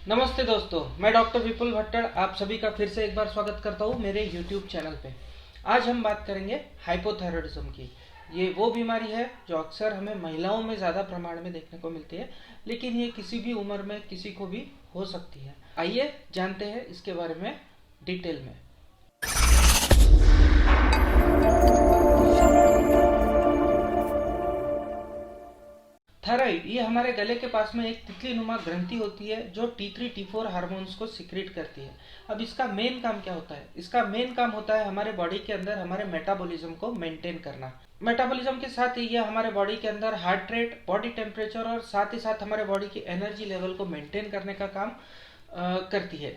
नमस्ते दोस्तों, मैं डॉक्टर विपुल भट्टर आप सभी का फिर से एक बार स्वागत करता हूँ मेरे YouTube चैनल पे। आज हम बात करेंगे हाइपोथायराइडिज्म की। ये वो बीमारी है जो अक्सर हमें महिलाओं में ज़्यादा प्रमाण में देखने को मिलती है, लेकिन ये किसी भी उम्र में किसी को भी हो सकती है। आइए जानते हैं इसके बारे में डिटेल में। थायराइड ये हमारे गले के पास में एक तितली नुमा ग्रंथि होती है जो T3 T4 हार्मोन्स को सिक्रेट करती है। अब इसका मेन काम क्या होता है? इसका मेन काम होता है हमारे बॉडी के अंदर हमारे मेटाबॉलिज्म को मेंटेन करना। मेटाबॉलिज्म के साथ ही ये हमारे बॉडी के अंदर हार्ट रेट, बॉडी टेम्परेचर और साथ ही साथ हमारे बॉडी की एनर्जी लेवल को मेंटेन करने का काम करती है।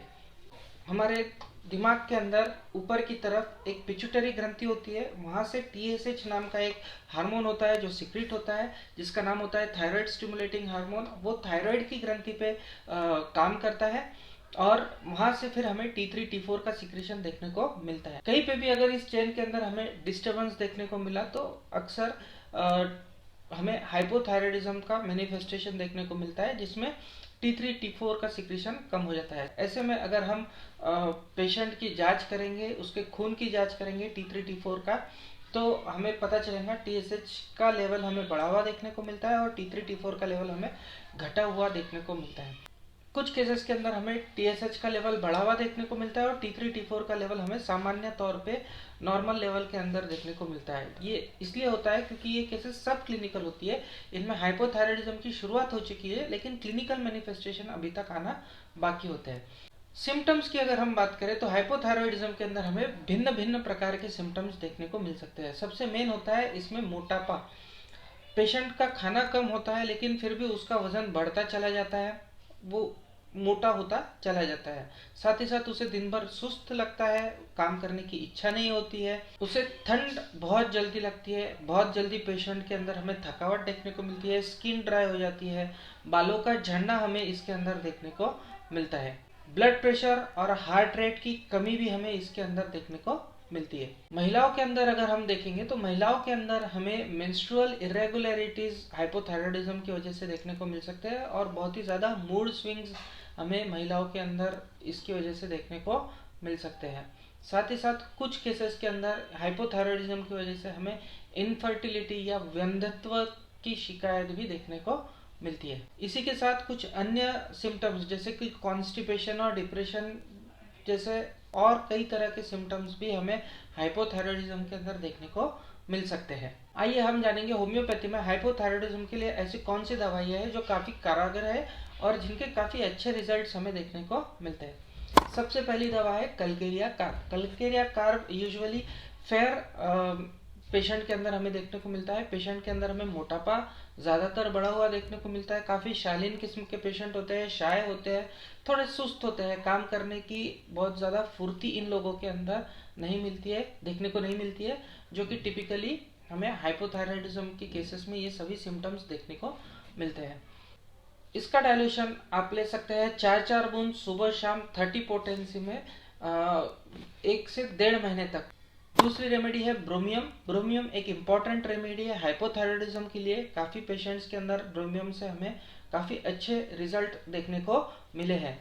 हमारे दिमाग के अंदर ऊपर की तरफ एक पिट्यूटरी ग्रंथि होती है, वहाँ से TSH नाम का एक हार्मोन होता है जो सिक्रीट होता है, जिसका नाम होता है थायराइड स्टिमुलेटिंग हार्मोन। वो थायराइड की ग्रंथि पे काम करता है और वहाँ से फिर हमें T3 T4 का सिक्रेशन देखने को मिलता है। कहीं पे भी अगर इस चेन के अंदर हमें डिस्टर्बेंस देखने को मिला तो अक्सर हमें हाइपोथायराइडिज्म का मैनिफेस्टेशन देखने को मिलता है, जिसमें T3 T4 का सिक्रेशन कम हो जाता है। ऐसे में अगर हम पेशेंट की जांच करेंगे, उसके खून की जांच करेंगे T3 T4 का, तो हमें पता चलेगा TSH का लेवल हमें बढ़ा हुआ देखने को मिलता है और T3 T4 का लेवल हमें घटा हुआ देखने को मिलता है। कुछ केसेस के अंदर हमें TSH का लेवल बढ़ा हुआ देखने को मिलता है और T3 T4 का लेवल हमें सामान्य तौर पे नॉर्मल लेवल के अंदर देखने को मिलता है। ये इसलिए होता है क्योंकि ये केसेस सब क्लिनिकल होती है। इनमें हाइपोथायराइडिज्म की शुरुआत हो चुकी है, लेकिन क्लिनिकल मैनिफेस्टेशन अभी तक आना बाकी होते हैं। सिम्टम्स की अगर हम बात करें तो हाइपोथायराइडिज्म के अंदर हमें भिन्न भिन्न प्रकार के सिम्टम्स देखने को मिल सकते हैं। सबसे मेन होता है इसमें मोटापा। पेशेंट का खाना कम होता है लेकिन फिर भी उसका वजन बढ़ता चला जाता है, वो मोटा होता चला जाता है। साथ ही साथ उसे दिन भर सुस्त लगता है, काम करने की इच्छा नहीं होती है, उसे ठंड बहुत जल्दी लगती है, बहुत जल्दी पेशेंट के अंदर हमें थकावट देखने को मिलती है, स्किन ड्राई हो जाती है, बालों का झड़ना हमें इसके अंदर देखने को मिलता है। ब्लड प्रेशर और हार्ट रेट की कमी भी हमें इसके अंदर देखने को मिलती है। महिलाओं के अंदर अगर हम देखेंगे तो महिलाओं के अंदर हमें मेंस्ट्रुअल इरेगुलरिटीज हाइपोथायराइडिज्म की वजह से देखने को मिल सकते हैं और बहुत ही ज़्यादा मूड स्विंग्स हमें महिलाओं के अंदर इसकी वजह से देखने को मिल सकते हैं। साथ ही साथ कुछ केसेस के अंदर हाइपोथायराइडिज्म की वजह से हमें इनफर्टिलिटी या वंध्यत्व की शिकायत भी देखने को मिलती है। इसी के साथ कुछ अन्य सिम्टम्स जैसे कि कॉन्स्टिपेशन और डिप्रेशन जैसे और कई तरह के सिम्टम्स भी हमें हाइपोथायराइडिज्म के अंदर देखने को मिल सकते हैं। आइए हम जानेंगे होम्योपैथी में हाइपोथायराइडिज्म के लिए ऐसी कौन सी दवाइयाँ हैं जो काफ़ी कारगर है और जिनके काफ़ी अच्छे रिजल्ट्स हमें देखने को मिलते हैं। सबसे पहली दवा है Calcarea carb. Calcarea carb usually fair patient के अंदर हमें देखने को मिलता है। पेशेंट के अंदर हमें मोटापा ज़्यादातर बढ़ा हुआ देखने को मिलता है। काफ़ी शालीन किस्म के पेशेंट होते हैं, शाय होते हैं, थोड़े सुस्त होते हैं, काम करने की बहुत ज़्यादा फुर्ती इन लोगों के अंदर नहीं मिलती है, देखने को नहीं मिलती है, जो कि टिपिकली हमें हाइपोथायराइडिज्म के केसेस में ये सभी सिम्टम्स देखने को मिलते हैं। इसका डायल्यूशन आप ले सकते हैं 4-4 बूंद सुबह शाम 30 पोटेंसी में 1 से 1.5 महीने तक। दूसरी रेमेडी है ब्रोमियम। ब्रोमियम एक इम्पॉर्टेंट रेमेडी है हाइपोथायराइडिज्म के लिए। काफ़ी पेशेंट्स के अंदर ब्रोमियम से हमें काफ़ी अच्छे रिजल्ट देखने को मिले हैं।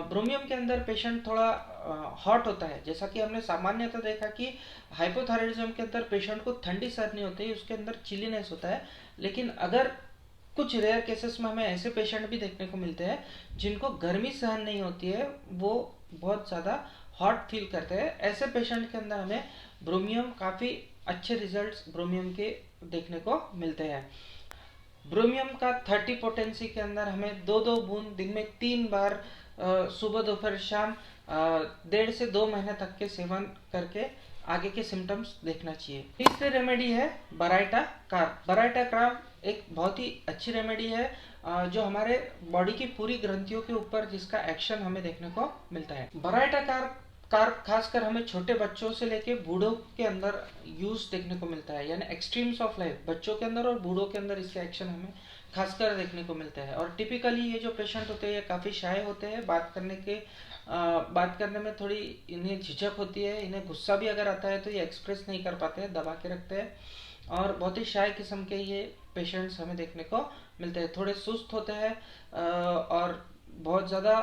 ब्रोमियम के अंदर पेशेंट थोड़ा हॉट होता है, जैसा कि हमने सामान्यतः देखा कि हाइपोथायराइडिज्म के अंदर पेशेंट को ठंडी सर नहीं होती है, उसके अंदर चिलीनेस होता है। लेकिन अगर कुछ रेयर केसेस में हमें ऐसे पेशेंट भी देखने को मिलते हैं जिनको गर्मी सहन नहीं होती है, वो बहुत ज़्यादा हॉट फील करते हैं। ऐसे पेशेंट के अंदर हमें ब्रोमियम काफ़ी अच्छे रिजल्ट्स ब्रोमियम के देखने को मिलते हैं। ब्रोमियम का 30 पोटेंसी के अंदर हमें 2-2 बूंद दिन में 3 बार सुबह दोपहर शाम 1.5 से 2 महीने तक के सेवन करके आगे के सिम्टम्स देखना चाहिए। तीसरी रेमेडी है बराइटा कार्ब। बराइटा कार्ब एक बहुत ही अच्छी रेमेडी है जो हमारे बॉडी की पूरी ग्रंथियों के ऊपर जिसका एक्शन हमें देखने को मिलता है। बराइटा कार्ब खासकर हमें छोटे बच्चों से लेके बूढ़ों के अंदर यूज देखने को मिलता है, यानी एक्सट्रीम्स ऑफ लाइफ बच्चों के अंदर और बूढ़ों के अंदर इसके एक्शन हमें खासकर देखने को मिलते हैं। और टिपिकली ये जो पेशेंट होते हैं ये काफ़ी शाय होते हैं, बात करने में थोड़ी इन्हें झिझक होती है, इन्हें गुस्सा भी अगर आता है तो ये एक्सप्रेस नहीं कर पाते हैं, दबा के रखते हैं और बहुत ही शाय किस्म के ये पेशेंट्स हमें देखने को मिलते हैं। थोड़े सुस्त होते हैं और बहुत ज़्यादा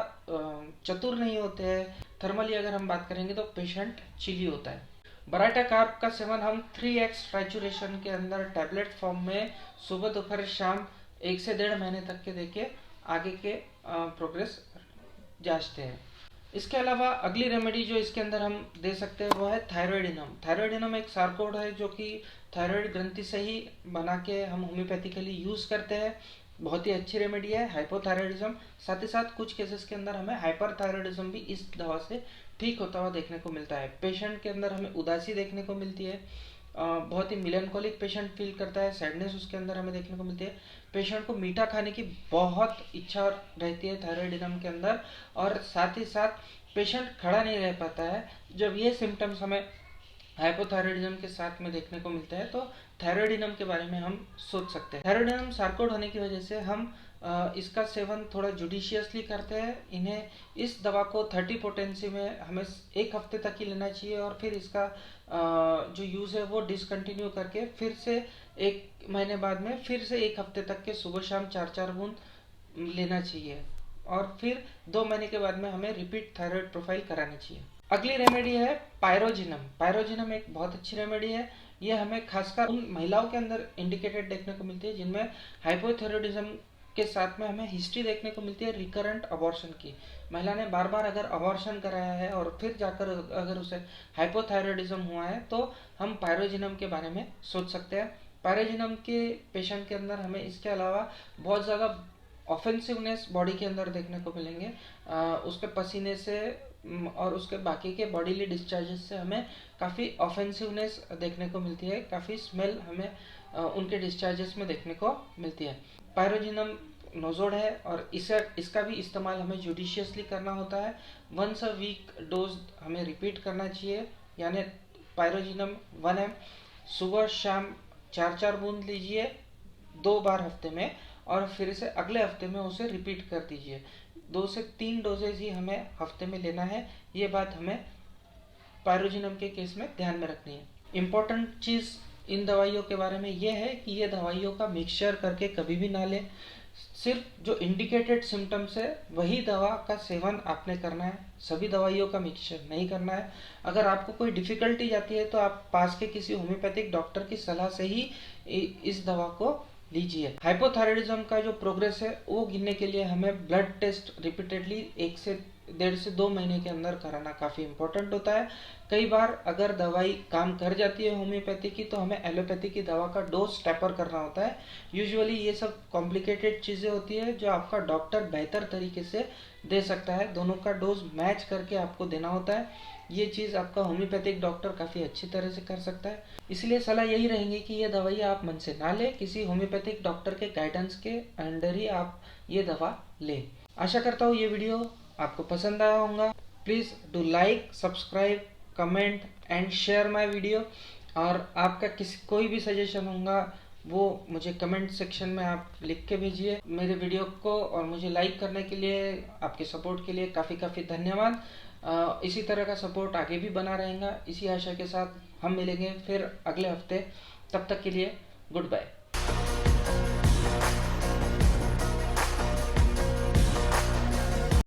चतुर नहीं होते हैं। थर्मली अगर हम बात करेंगे तो पेशेंट चिली होता है। बराटा कार्ब का सेवन हम 3x फ्रैचुरेशन के अंदर टैबलेट फॉर्म में सुबह दोपहर शाम 1 से 1.5 महीने तक के देके आगे के प्रोग्रेस जांचते हैं। इसके अलावा अगली रेमेडी जो इसके अंदर हम दे सकते हैं वो है थायरॉयडिनम। थायरॉयडिनम एक सार्कोड है जो कि थायराइड ग्रंथि से ही बना के हम होम्योपैथिकली यूज़ करते हैं। बहुत ही अच्छी रेमेडी है हाइपोथायरॉयडिज्म। साथ ही साथ कुछ केसेस के अंदर हमें हाइपरथायरॉयडिज्म भी इस दवा से ठीक होता हुआ देखने को मिलता है। पेशेंट के अंदर हमें उदासी देखने को मिलती है, बहुत ही मिलनकोलिक पेशेंट फील करता है, सैडनेस उसके अंदर हमें देखने को मिलती है। पेशेंट को मीठा खाने की बहुत इच्छा रहती है थायराइडिज्म के अंदर, और साथ ही साथ पेशेंट खड़ा नहीं रह पाता है। जब ये सिम्टम्स हमें हाइपोथायरॉयडिज्म के साथ में देखने को मिलता है तो थायरॉयडिज्म के बारे में हम सोच सकते हैं। थायरॉयडिज्म सार्कोड होने की वजह से हम इसका सेवन थोड़ा जुडिशियसली करते हैं। इन्हें इस दवा को 30 पोटेंसी में हमें 1 हफ्ते तक ही लेना चाहिए, और फिर इसका जो यूज़ है वो डिसकंटिन्यू करके फिर से 1 महीने बाद में फिर से 1 हफ्ते तक के सुबह शाम 4-4 बूंद लेना चाहिए, और फिर 2 महीने के बाद में हमें रिपीट थायराइड प्रोफाइल करानी चाहिए। अगली रेमेडी है पायरोजिनम। पायरोजिनम एक बहुत अच्छी रेमेडी है। ये हमें खासकर उन महिलाओं के अंदर इंडिकेटेड देखने को मिलती है जिनमें हाइपोथायरॉयडिज्म के साथ में हमें हिस्ट्री देखने को मिलती है रिकरेंट अबॉर्शन की। महिला ने बार बार अगर अबॉर्शन कराया है और फिर जाकर अगर उसे हाइपोथायरॉयडिज्म हुआ है तो हम पायरोजिनम के बारे में सोच सकते हैं। पायरोजिनम के पेशेंट के अंदर हमें इसके अलावा बहुत ज़्यादा ऑफेंसिवनेस बॉडी के अंदर देखने को मिलेंगे। उसके पसीने से और उसके बाकी के बॉडीली डिस्चार्जेस से हमें काफ़ी ऑफेंसिवनेस देखने को मिलती है, काफ़ी स्मेल हमें उनके डिस्चार्जेस में देखने को मिलती है। पायरोजिनम नोजोड है और इसका भी इस्तेमाल हमें जुडिशियसली करना होता है। 1 वीक डोज हमें रिपीट करना चाहिए, यानी पायरोजिनम 1 ml सुबह शाम 4-4 बूंद लीजिए 2 बार हफ्ते में, और फिर से अगले हफ्ते में उसे रिपीट कर दीजिए। 2 से 3 डोजेज ही हमें हफ्ते में लेना है। ये बात हमें पायरोजिनम के केस में ध्यान में रखनी है। इम्पोर्टेंट चीज़ इन दवाइयों के बारे में ये है कि ये दवाइयों का मिक्सचर करके कभी भी ना लें। सिर्फ जो इंडिकेटेड सिम्टम्स है वही दवा का सेवन आपने करना है, सभी दवाइयों का मिक्सचर नहीं करना है। अगर आपको कोई डिफ़िकल्टी जाती है तो आप पास के किसी होम्योपैथिक डॉक्टर की सलाह से ही इस दवा को लीजिए। हाइपोथायरॉयडिज्म का जो प्रोग्रेस है वो गिनने के लिए हमें ब्लड टेस्ट रिपीटेडली 1 से 1.5 से 2 महीने के अंदर कराना काफ़ी इंपॉर्टेंट होता है। कई बार अगर दवाई काम कर जाती है होम्योपैथी की तो हमें एलोपैथी की दवा का डोज टेपर करना होता है। यूजुअली ये सब कॉम्प्लिकेटेड चीज़ें होती है जो आपका डॉक्टर बेहतर तरीके से दे सकता है। दोनों का डोज मैच करके आपको देना होता है। ये चीज़ आपका होम्योपैथिक डॉक्टर काफ़ी अच्छी तरह से कर सकता है। इसलिए सलाह यही रहेगी कि ये दवाई आप मन से ना लें, किसी होम्योपैथिक डॉक्टर के गाइडेंस के अंडर ही आप ये दवा लें। आशा करता हूँ ये वीडियो आपको पसंद आया होगा। Please do like, subscribe, comment and share my video. और आपका कोई भी सजेशन होगा वो मुझे कमेंट सेक्शन में आप लिख के भेजिए मेरे वीडियो को, और मुझे लाइक करने के लिए, आपके सपोर्ट के लिए काफ़ी धन्यवाद। इसी तरह का सपोर्ट आगे भी बना रहेगा। इसी आशा के साथ हम मिलेंगे फिर अगले हफ्ते। तब तक के लिए गुड बाय।